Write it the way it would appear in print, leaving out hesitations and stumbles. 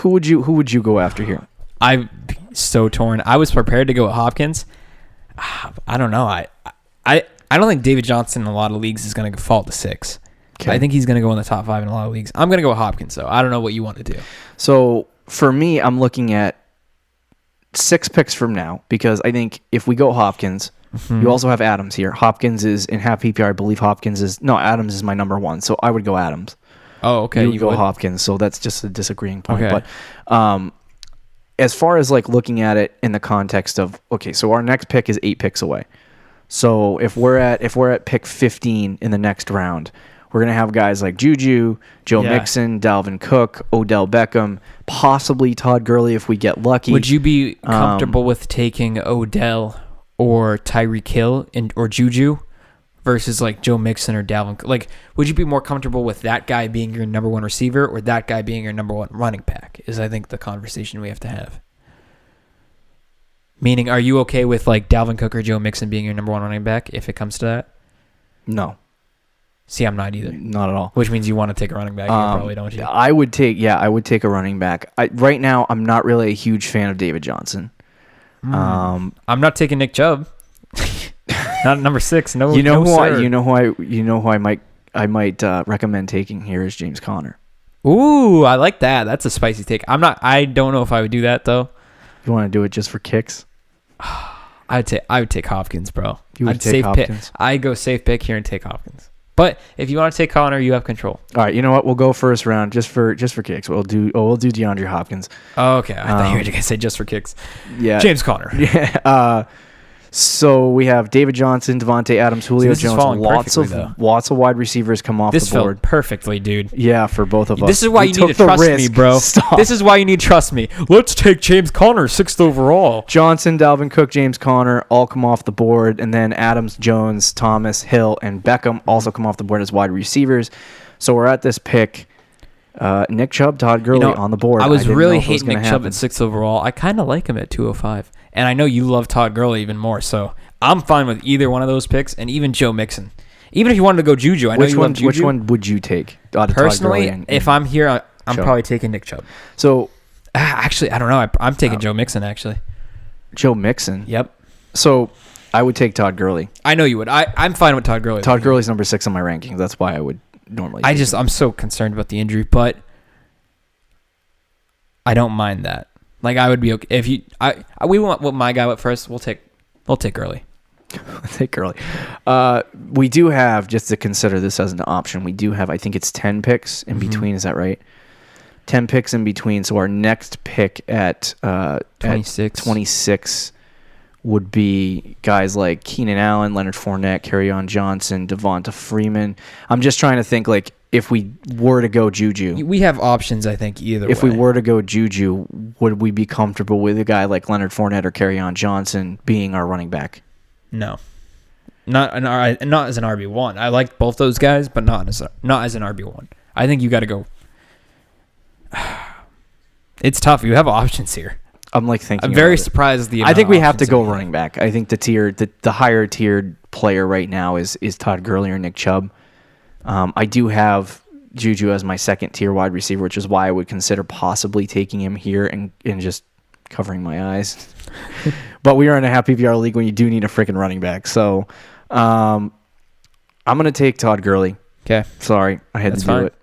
Who would you go after here? I'm so torn. I was prepared to go with Hopkins. I don't know. I don't think David Johnson in a lot of leagues is going to fall to 6. Okay. I think he's going to go in the top 5 in a lot of leagues. I'm going to go with Hopkins, though. I don't know what you want to do. So for me, I'm looking at 6 picks from now because I think if we go Hopkins, you also have Adams here. Hopkins is in half PPR. I believe Adams is my number 1, so I would go Adams. Oh, okay. You go Hopkins, so that's just a disagreeing point. Okay. But as far as like looking at it in the context of, okay, so our next pick is 8 picks away. So if we're at pick 15 in the next round, we're going to have guys like Juju, Joe Mixon, Dalvin Cook, Odell Beckham, possibly Todd Gurley if we get lucky. Would you be comfortable with taking Odell or Tyreek Hill or Juju versus like Joe Mixon or Dalvin Cook? Like, would you be more comfortable with that guy being your number 1 receiver or that guy being your number 1 running back is, I think, the conversation we have to have. Meaning, are you okay with like Dalvin Cook or Joe Mixon being your number 1 running back if it comes to that? No. See, I'm not either. Not at all. Which means you want to take a running back here, probably, don't you? I would take a running back. Right now, I'm not really a huge fan of David Johnson. I'm not taking Nick Chubb. Not number 6. No, you know who I might recommend taking here is James Conner. Ooh, I like that. That's a spicy take. I don't know if I would do that though. You want to do it just for kicks? I would take Hopkins, bro. You would take Hopkins? I go safe pick here and take Hopkins. But if you want to take Conner, you have control. All right, you know what? We'll go first round just for kicks. We'll do DeAndre Hopkins. Oh, okay. I thought you were going to say just for kicks. Yeah. James Conner. Yeah. So we have David Johnson, Devontae Adams, Julio Jones. Lots of wide receivers come off the board. This felt perfectly, dude. Yeah, for both of us. This is why you need to trust me, bro. Stop. This is why you need to trust me. Let's take James Conner, 6th overall. Johnson, Dalvin Cook, James Conner all come off the board, and then Adams, Jones, Thomas, Hill, and Beckham also come off the board as wide receivers. So we're at this pick. Nick Chubb, Todd Gurley on the board. I was really hating Nick Chubb at 6th overall. I kind of like him at 205. And I know you love Todd Gurley even more, so I'm fine with either one of those picks, and even Joe Mixon. Even if you wanted to go Juju, I know you love Juju. Which one would you take? Personally, if I'm here, I'm probably taking Nick Chubb. So, actually, I don't know. I'm taking Joe Mixon, actually. Joe Mixon? Yep. So, I would take Todd Gurley. I know you would. I'm fine with Todd Gurley. Todd Gurley's number 6 on my rankings. That's why I would normally take him. I'm so concerned about the injury, but I don't mind that. Like, I would be okay if we want what my guy went first. We'll take Gurley. Take Gurley. We do have, just to consider this as an option, we do have, I think it's 10 picks in between. Is that right? 10 picks in between. So our next pick at 26 would be guys like Keenan Allen, Leonard Fournette, Kerryon Johnson, Devonta Freeman. I'm just trying to think, like, if we were to go Juju. We have options, I think, either way. If we were to go Juju, would we be comfortable with a guy like Leonard Fournette or Kerryon Johnson being our running back? No. Not as an RB1. I like both those guys, but not as an RB1. I think you got to go. It's tough. You have options here. I'm like thinking. I'm very surprised. I think we have to go running back. I think the higher tiered player right now is Todd Gurley or Nick Chubb. I do have Juju as my second tier wide receiver, which is why I would consider possibly taking him here and just covering my eyes. But we are in a half PPR league when you do need a freaking running back. So I'm going to take Todd Gurley. Okay. Sorry, I had to do it.